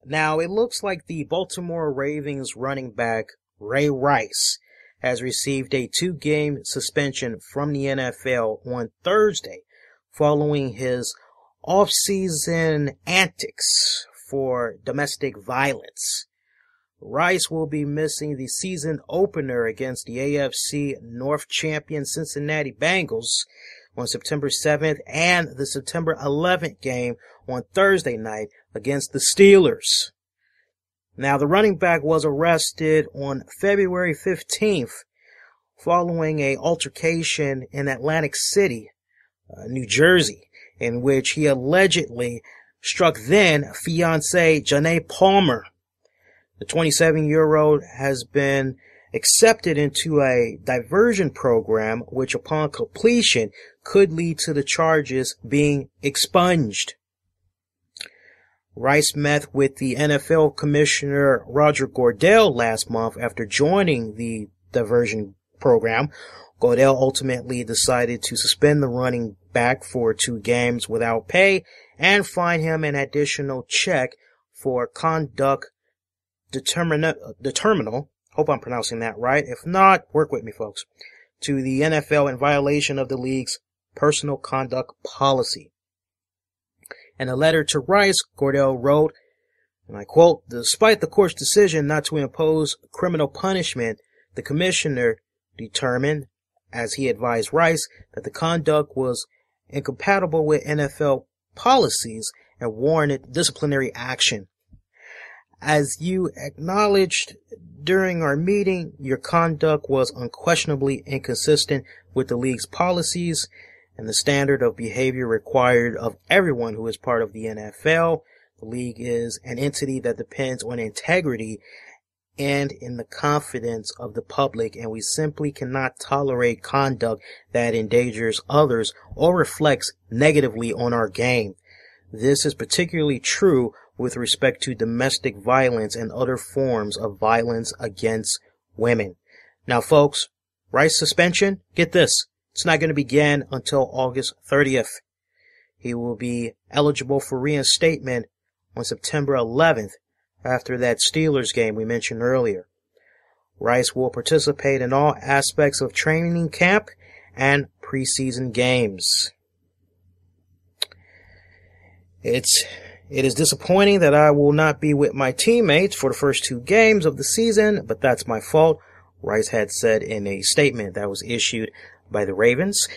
Now, it looks like the Baltimore Ravens running back Ray Rice has received a 2-game suspension from the NFL on Thursday following his off-season antics for domestic violence. Rice will be missing the season opener against the AFC North champion Cincinnati Bengals on September 7th and the September 11th game on Thursday night against the Steelers. Now, the running back was arrested on February 15th following an altercation in Atlantic City, New Jersey, in which he allegedly struck then-fiancée Janae Palmer. The 27-year-old has been accepted into a diversion program, which upon completion could lead to the charges being expunged. Rice met with the NFL Commissioner Roger Goodell last month after joining the diversion program. Goodell ultimately decided to suspend the running back for 2 games without pay and fine him an additional check for conduct determinal, hope I'm pronouncing that right. If not, work with me, folks, to the NFL in violation of the league's personal conduct policy. In a letter to Rice, Goodell wrote, and I quote, "Despite the court's decision not to impose criminal punishment, the commissioner determined, as he advised Rice, that the conduct was incompatible with NFL policies and warranted disciplinary action. As you acknowledged during our meeting, your conduct was unquestionably inconsistent with the league's policies and the standard of behavior required of everyone who is part of the NFL. The league is an entity that depends on integrity and in the confidence of the public, and we simply cannot tolerate conduct that endangers others or reflects negatively on our game. This is particularly true with respect to domestic violence and other forms of violence against women." Now, folks, Rice's suspension, get this, it's not going to begin until August 30th. He will be eligible for reinstatement on September 11th after that Steelers game we mentioned earlier. Rice will participate in all aspects of training camp and preseason games. It is disappointing that I will not be with my teammates for the first 2 games of the season, but that's my fault, Rice had said in a statement that was issued by the Ravens.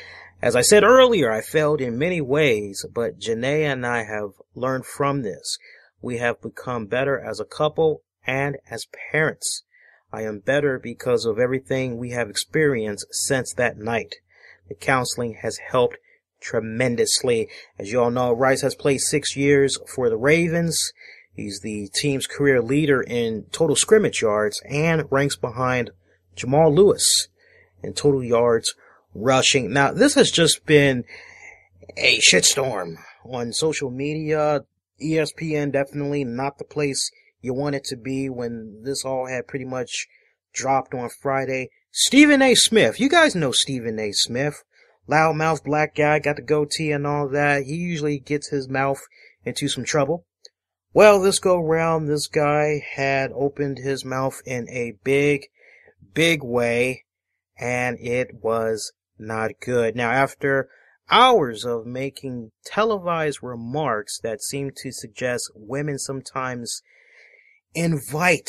As I said earlier, I failed in many ways, but Janae and I have learned from this. We have become better as a couple and as parents. I am better because of everything we have experienced since that night. The counseling has helped tremendously. As you all know, Rice has played 6 years for the Ravens. He's the team's career leader in total scrimmage yards and ranks behind Jamal Lewis in total yards rushing. Now, this has just been a shitstorm on social media. ESPN definitely not the place you want it to be when this all had pretty much dropped on Friday. Stephen A. Smith. You guys know Stephen A. Smith. Loudmouth black guy, got the goatee and all that. He usually gets his mouth into some trouble. Well, this go round, this guy had opened his mouth in a big way, and it was not good. Now, after hours of making televised remarks that seem to suggest women sometimes invite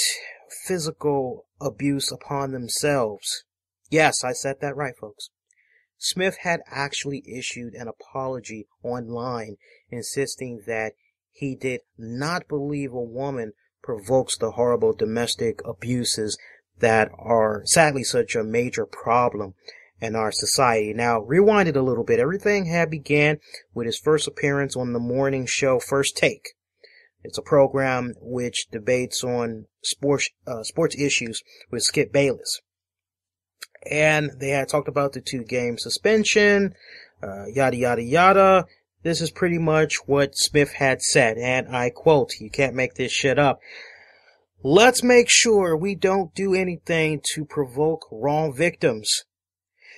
physical abuse upon themselves. Yes, I said that right, folks. Smith had actually issued an apology online, insisting that he did not believe a woman provokes the horrible domestic abuses that are sadly such a major problem in our society. Now, rewind it a little bit. Everything had began with his first appearance on the morning show First Take. It's a program which debates on sports issues with Skip Bayless. And they had talked about the 2-game suspension, yada, yada, yada. This is pretty much what Smith had said, and I quote, you can't make this shit up. "Let's make sure we don't do anything to provoke wrong victims.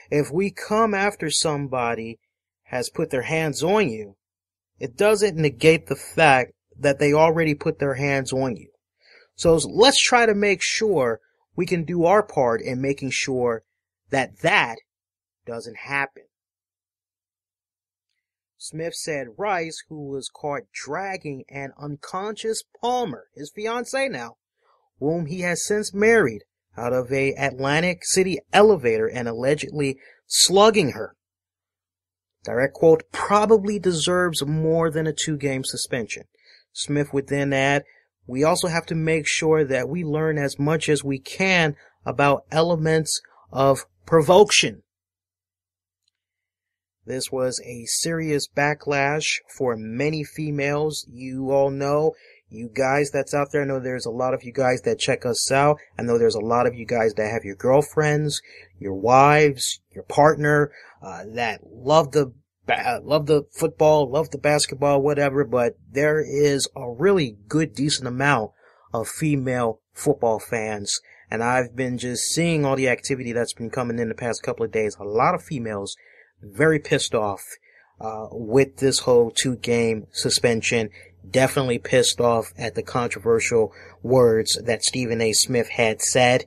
If we come after somebody has put their hands on you, it doesn't negate the fact that they already put their hands on you. So let's try to make sure we can do our part in making sure that that doesn't happen. Smith said Rice, who was caught dragging an unconscious Palmer, his fiancée now, whom he has since married, out of a Atlantic City elevator and allegedly slugging her, direct quote, probably deserves more than a 2-game suspension. Smith would then add, we also have to make sure that we learn as much as we can about elements of provocation. This was a serious backlash for many females. You all know, you guys that's out there, I know there's a lot of you guys that check us out. I know there's a lot of you guys that have your girlfriends, your wives, your partner, that love the football, love the basketball, whatever, but there is a really good, decent amount of female football fans. And I've been just seeing all the activity that's been coming in the past couple of days. A lot of females very pissed off with this whole 2-game suspension. Definitely pissed off at the controversial words that Stephen A. Smith had said,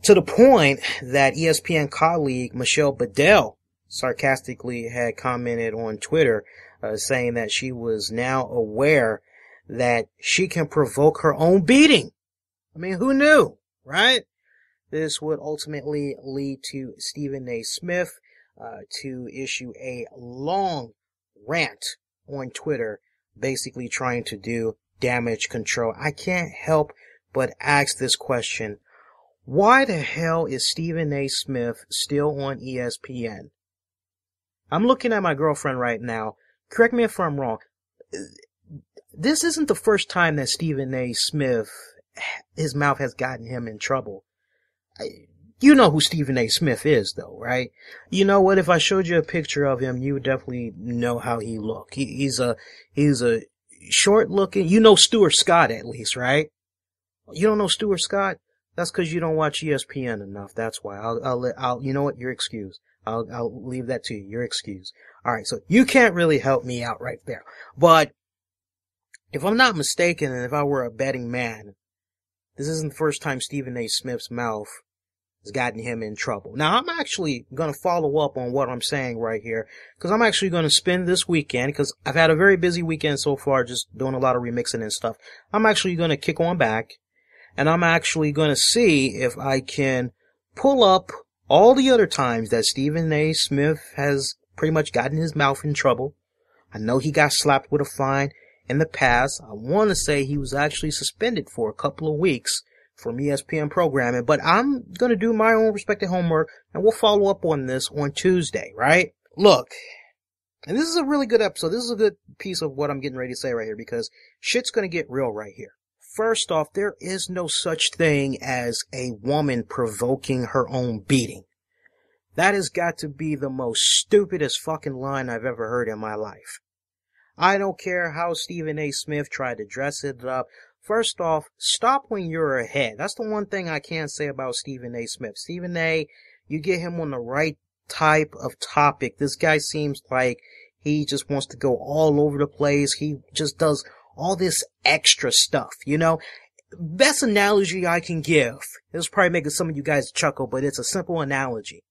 to the point that ESPN colleague Michelle Bedell sarcastically had commented on Twitter, saying that she was now aware that she can provoke her own beating. I mean, who knew, right? This would ultimately lead to Stephen A. Smith to issue a long rant on Twitter, basically trying to do damage control. I can't help but ask this question. Why the hell is Stephen A. Smith still on ESPN? I'm looking at my girlfriend right now. Correct me if I'm wrong. This isn't the first time that Stephen A. Smith, his mouth has gotten him in trouble. You know who Stephen A. Smith is, though, right? You know what? If I showed you a picture of him, you would definitely know how he looked. He's a short-looking. You know Stuart Scott, at least, right? You don't know Stuart Scott? That's because you don't watch ESPN enough. That's why. You know what? You're excused. I'll leave that to you. You're excused. All right. So you can't really help me out right there. But if I'm not mistaken, and if I were a betting man, this isn't the first time Stephen A. Smith's mouth has gotten him in trouble. Now, I'm actually going to follow up on what I'm saying right here, because I'm actually going to spend this weekend, because I've had a very busy weekend so far, just doing a lot of remixing and stuff. I'm actually going to kick on back, and I'm actually going to see if I can pull up all the other times that Stephen A. Smith has pretty much gotten his mouth in trouble. I know he got slapped with a fine in the past. I want to say he was actually suspended for a couple of weeks from ESPN programming, but I'm going to do my own respected homework, and we'll follow up on this on Tuesday, right? Look, and this is a really good episode. This is a good piece of what I'm getting ready to say right here, because shit's going to get real right here. First off, there is no such thing as a woman provoking her own beating. That has got to be the most stupidest fucking line I've ever heard in my life. I don't care how Stephen A. Smith tried to dress it up. First off, stop when you're ahead. That's the one thing I can't say about Stephen A. Smith. Stephen A., you get him on the right type of topic. This guy seems like he just wants to go all over the place. He just does all this extra stuff, you know? Best analogy I can give, this will probably make some of you guys chuckle, but it's a simple analogy.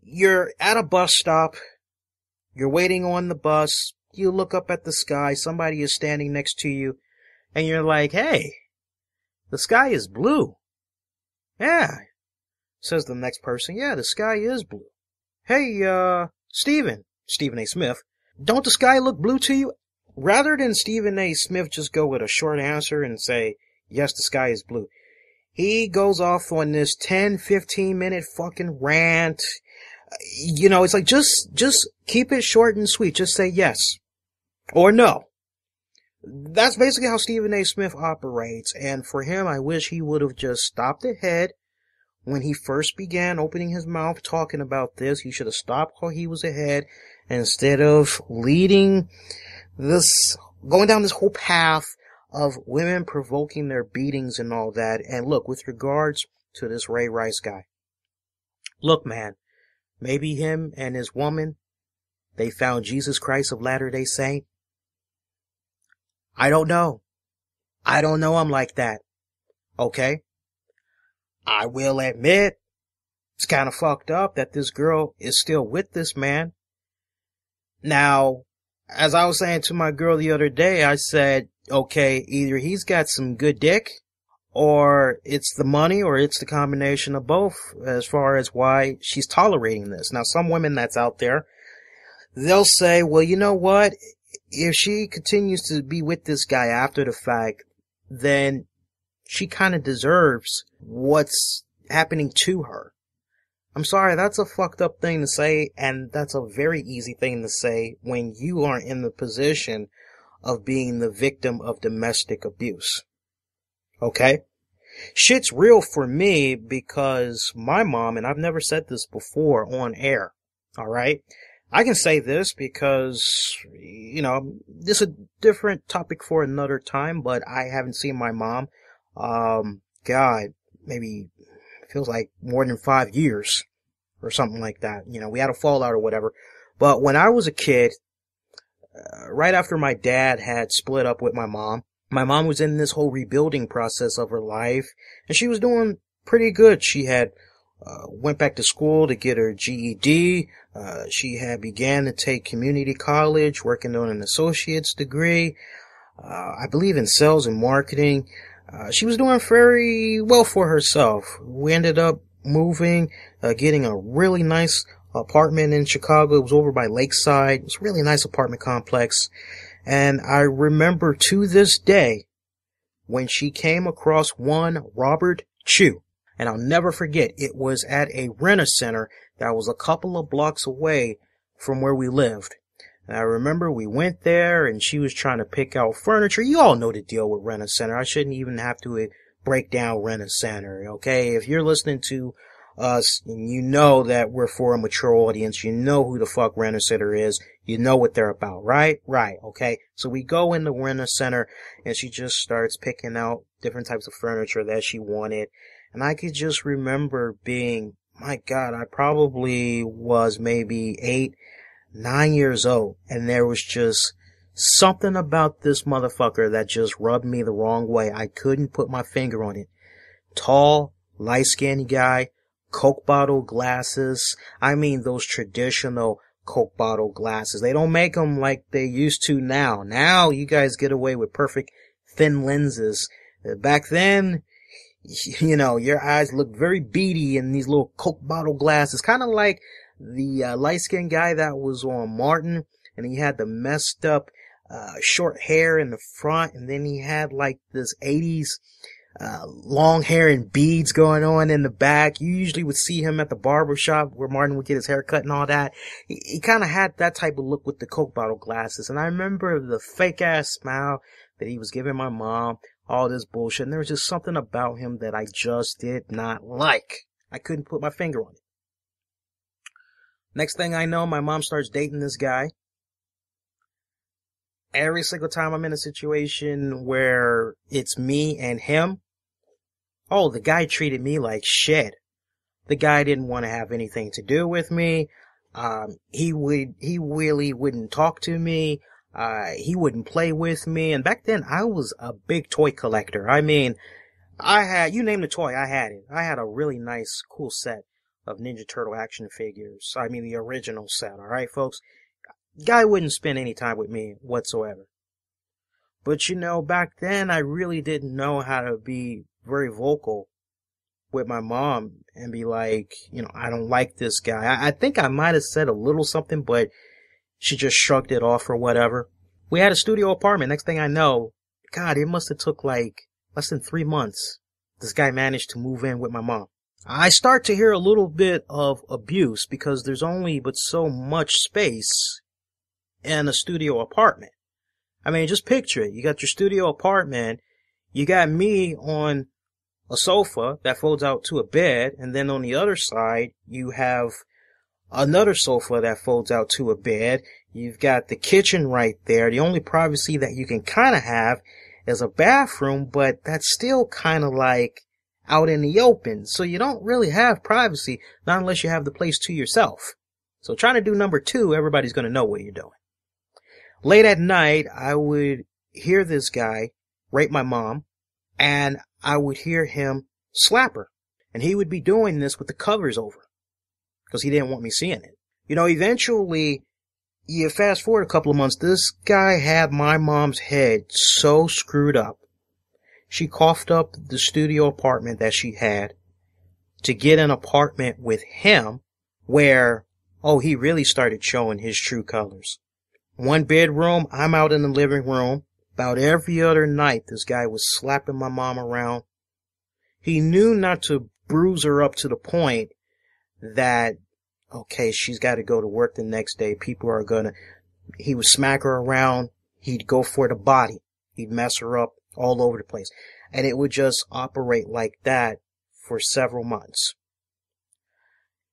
You're at a bus stop. You're waiting on the bus. You look up at the sky. Somebody is standing next to you. And you're like, hey, the sky is blue. Yeah, says the next person. Yeah, the sky is blue. Hey, Stephen A. Smith, don't the sky look blue to you? Rather than Stephen A. Smith just go with a short answer and say, yes, the sky is blue, he goes off on this 10, 15 minute fucking rant. You know, it's like, just keep it short and sweet. Just say yes or no. That's basically how Stephen A. Smith operates, and for him, I wish he would have just stopped ahead when he first began opening his mouth talking about this. He should have stopped while he was ahead, instead of leading this, going down this whole path of women provoking their beatings and all that. And look, with regards to this Ray Rice guy, look, man, maybe him and his woman, they found Jesus Christ of Latter-day Saint. I don't know. I don't know I'm like that. Okay? I will admit, it's kind of fucked up that this girl is still with this man. Now, as I was saying to my girl the other day, I said, okay, either he's got some good dick, or it's the money, or it's the combination of both as far as why she's tolerating this. Now, some women that's out there, they'll say, well, you know what? If she continues to be with this guy after the fact, then she kind of deserves what's happening to her. I'm sorry, that's a fucked up thing to say, and that's a very easy thing to say when you are in the position of being the victim of domestic abuse. Okay? Shit's real for me because my mom, and I've never said this before on air, alright? I can say this because, this is a different topic for another time, but I haven't seen my mom, maybe feels like more than 5 years or something like that. We had a fallout or whatever. But when I was a kid, right after my dad had split up with my mom was in this whole rebuilding process of her life, and she was doing pretty good. She had went back to school to get her GED. She had began to take community college, working on an associate's degree, I believe in sales and marketing. She was doing very well for herself. We ended up moving, getting a really nice apartment in Chicago. It was over by Lakeside. It was a really nice apartment complex. And I remember to this day when she came across one Robert Chew. And I'll never forget, it was at a Rent-A-Center that was a couple of blocks away from where we lived. And I remember we went there and she was trying to pick out furniture. You all know the deal with Rent-A-Center. I shouldn't even have to break down Rent-A-Center, okay? If you're listening to us and you know that we're for a mature audience, you know who the fuck Rent-A-Center is, you know what they're about, right? Right, okay? So we go in the Rent-A-Center and she just starts picking out different types of furniture that she wanted. And I could just remember being, my God, I probably was maybe 8, 9 years old. And there was just something about this motherfucker that just rubbed me the wrong way. I couldn't put my finger on it. Tall, light-skinned guy, Coke bottle glasses. I mean those traditional Coke bottle glasses. They don't make them like they used to now. Now you guys get away with perfect thin lenses. Back then, your eyes look very beady in these little Coke bottle glasses. Kind of like the light-skinned guy that was on Martin, and he had the messed up short hair in the front, and then he had like this 80s long hair and beads going on in the back. You usually would see him at the barber shop where Martin would get his hair cut and all that. He kind of had that type of look with the Coke bottle glasses, and I remember the fake-ass smile that he was giving my mom. All this bullshit. And there was just something about him that I just did not like. I couldn't put my finger on it. Next thing I know, my mom starts dating this guy. Every single time I'm in a situation where it's me and him, the guy treated me like shit. The guy didn't want to have anything to do with me. He really wouldn't talk to me. He wouldn't play with me. And back then, I was a big toy collector. I mean, you name the toy, I had it. I had a really nice, cool set of Ninja Turtle action figures. I mean, the original set, alright, folks? Guy wouldn't spend any time with me whatsoever. But, back then, I really didn't know how to be very vocal with my mom and be like, I don't like this guy. I think I might have said a little something, but she just shrugged it off or whatever. We had a studio apartment. Next thing I know, God, it must have took like less than 3 months. This guy managed to move in with my mom. I start to hear a little bit of abuse because there's only but so much space in a studio apartment. I mean, just picture it. You got your studio apartment. You got me on a sofa that folds out to a bed. And then on the other side, you have another sofa that folds out to a bed. You've got the kitchen right there. The only privacy that you can kind of have is a bathroom, but that's still kind of like out in the open. So you don't really have privacy, not unless you have the place to yourself. So trying to do number 2, everybody's going to know what you're doing. Late at night, I would hear this guy rape my mom, and I would hear him slap her. And he would be doing this with the covers over, because he didn't want me seeing it. Eventually, you fast forward a couple of months, this guy had my mom's head so screwed up. She coughed up the studio apartment that she had to get an apartment with him where, he really started showing his true colors. One bedroom, I'm out in the living room. About every other night, this guy was slapping my mom around. He knew not to bruise her up to the point that, okay, she's got to go to work the next day. He would smack her around. He'd go for the body. He'd mess her up all over the place. And it would just operate like that for several months.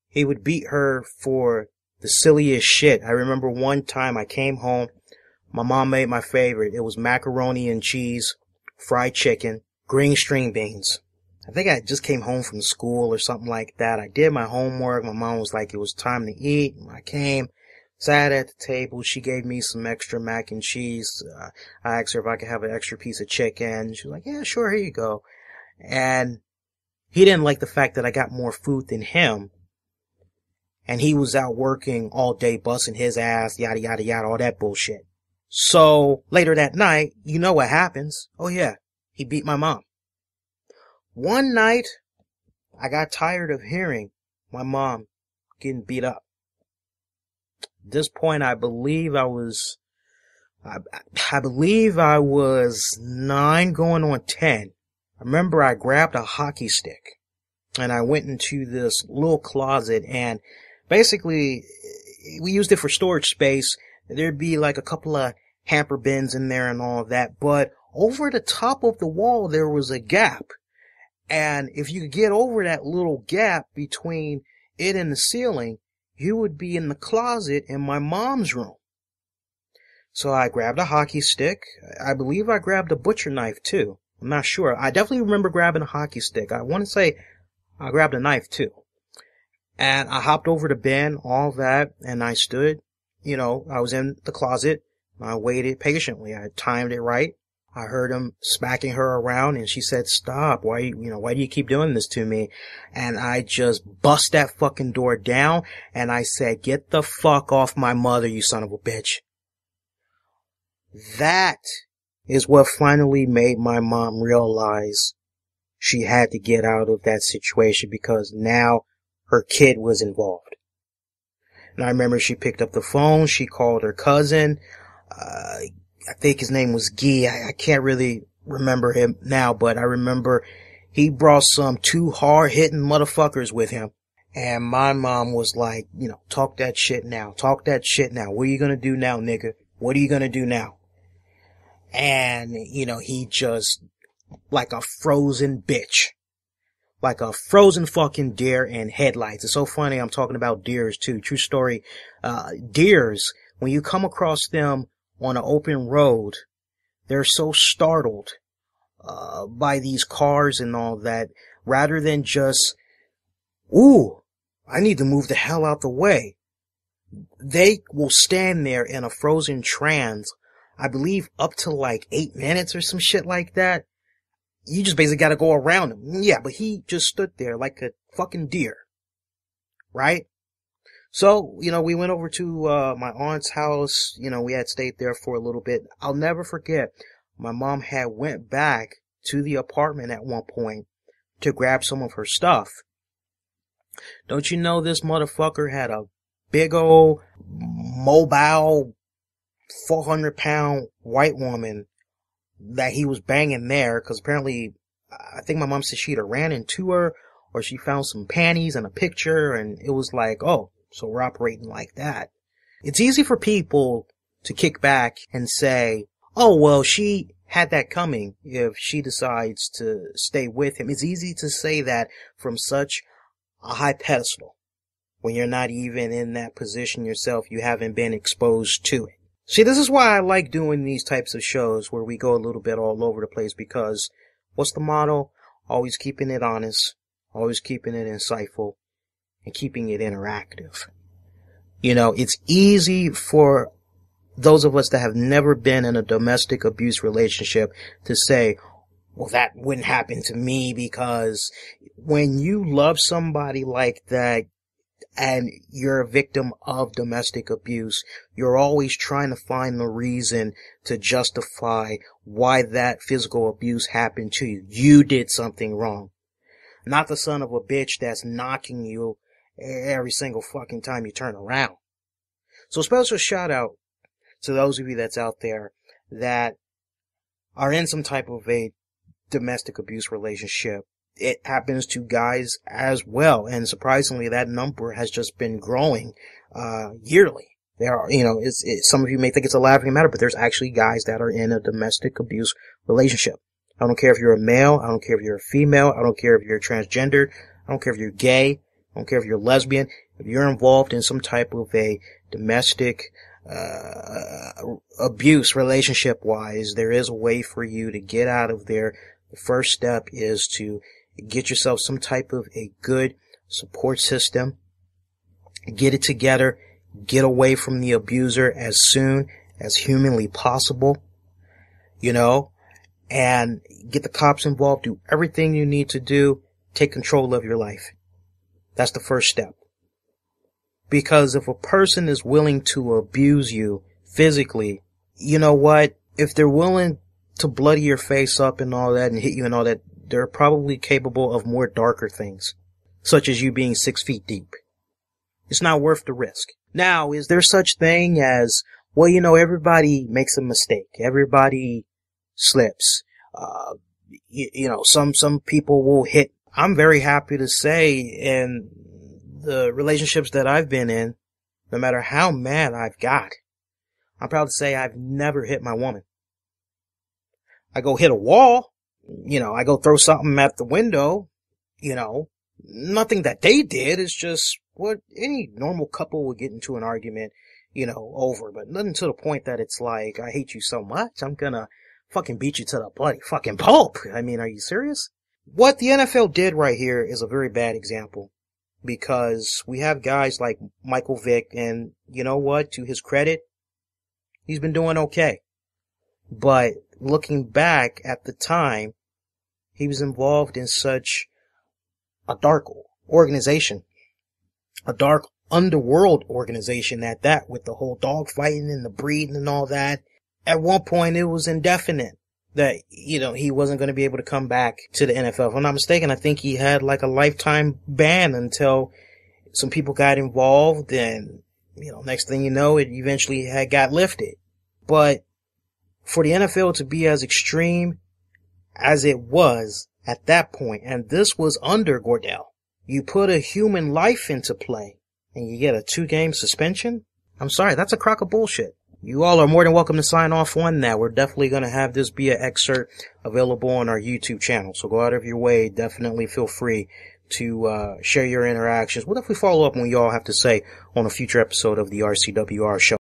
He would beat her for the silliest shit. I remember one time I came home. My mom made my favorite. It was macaroni and cheese, fried chicken, green string beans. I think I just came home from school or something like that. I did my homework. My mom was like, it was time to eat. I came, sat at the table. She gave me some extra mac and cheese. I asked her if I could have an extra piece of chicken. She was like, yeah, sure, here you go. And he didn't like the fact that I got more food than him. And he was out working all day, busting his ass, yada, yada, yada, all that bullshit. So later that night, you know what happens. Oh yeah, he beat my mom. One night, I got tired of hearing my mom getting beat up. At this point, I believe I was 9 going on 10. I remember I grabbed a hockey stick and I went into this little closet, and basically we used it for storage space. There'd be like a couple of hamper bins in there and all of that, but over the top of the wall there was a gap. And if you could get over that little gap between it and the ceiling, you would be in the closet in my mom's room. So I grabbed a hockey stick. I believe I grabbed a butcher knife too. I'm not sure. I definitely remember grabbing a hockey stick. I want to say I grabbed a knife too. And I hopped over the bin, all that, and I stood, I was in the closet. I waited patiently. I timed it right. I heard him smacking her around, and she said, stop. Why do you keep doing this to me? And I just bust that fucking door down, and I said, get the fuck off my mother, you son of a bitch. That is what finally made my mom realize she had to get out of that situation, because now her kid was involved. And I remember she picked up the phone. She called her cousin. I think his name was Guy. I can't really remember him now, but I remember he brought some 2 hard-hitting motherfuckers with him. And my mom was like, talk that shit now. Talk that shit now. What are you gonna do now, nigga? What are you gonna do now? And, he just, like a frozen bitch. Like a frozen fucking deer in headlights. It's so funny I'm talking about deers too. True story. Deers, when you come across them on an open road, they're so startled by these cars and all that, rather than just, ooh, I need to move the hell out the way. They will stand there in a frozen trance, I believe up to like 8 minutes or some shit like that. You just basically gotta go around him. Yeah, but he just stood there like a fucking deer. Right? So, we went over to my aunt's house. We had stayed there for a little bit. I'll never forget, my mom had went back to the apartment at one point to grab some of her stuff. Don't you know this motherfucker had a big old mobile 400-pound white woman that he was banging there, because apparently, I think my mom said she either ran into her or she found some panties and a picture, and it was like, oh, so we're operating like that. It's easy for people to kick back and say, oh, well, she had that coming if she decides to stay with him. It's easy to say that from such a high pedestal when you're not even in that position yourself. You haven't been exposed to it. See, this is why I like doing these types of shows where we go a little bit all over the place, because what's the motto? Always keeping it honest, always keeping it insightful, and keeping it interactive. It's easy for those of us that have never been in a domestic abuse relationship to say, well, that wouldn't happen to me, because when you love somebody like that and you're a victim of domestic abuse, you're always trying to find the reason to justify why that physical abuse happened to you. You did something wrong. Not the son of a bitch that's knocking you every single fucking time you turn around. So special shout out to those of you that's out there that are in some type of a domestic abuse relationship. It happens to guys as well, and surprisingly that number has just been growing yearly. There are, some of you may think it's a laughing matter, but there's actually guys that are in a domestic abuse relationship. I don't care if you're a male, I don't care if you're a female, I don't care if you're transgender, I don't care if you're gay, I don't care if you're lesbian. If you're involved in some type of a domestic abuse relationship wise, there is a way for you to get out of there. The first step is to get yourself some type of a good support system. Get it together. Get away from the abuser as soon as humanly possible. And get the cops involved. Do everything you need to do. Take control of your life. That's the first step. Because if a person is willing to abuse you physically, you know what? If they're willing to bloody your face up and all that and hit you and all that, they're probably capable of more darker things, such as you being 6 feet deep. It's not worth the risk. Now, is there such thing as, well, everybody makes a mistake. Everybody slips. Some people will hit. I'm very happy to say in the relationships that I've been in, no matter how mad I've got, I'm proud to say I've never hit my woman. I go hit a wall, I go throw something at the window, nothing that they did. It's just what any normal couple would get into an argument, over, but nothing to the point that it's like, I hate you so much, I'm gonna fucking beat you to the bloody fucking pulp. I mean, are you serious? What the NFL did right here is a very bad example, because we have guys like Michael Vick, and you know what, to his credit, he's been doing okay. But looking back at the time, he was involved in such a dark organization, a dark underworld organization at that, with the whole dog fighting and the breeding and all that. At one point, it was indefinite that, he wasn't going to be able to come back to the NFL. If I'm not mistaken, I think he had like a lifetime ban until some people got involved, and, next thing you know, it eventually had got lifted. But for the NFL to be as extreme as it was at that point, and this was under Gordell, you put a human life into play and you get a 2-game suspension? I'm sorry, that's a crock of bullshit. You all are more than welcome to sign off on that. We're definitely going to have this be an excerpt available on our YouTube channel. So go out of your way. Definitely feel free to share your interactions. We'll definitely follow up on what you all have to say on a future episode of the RCWR Show.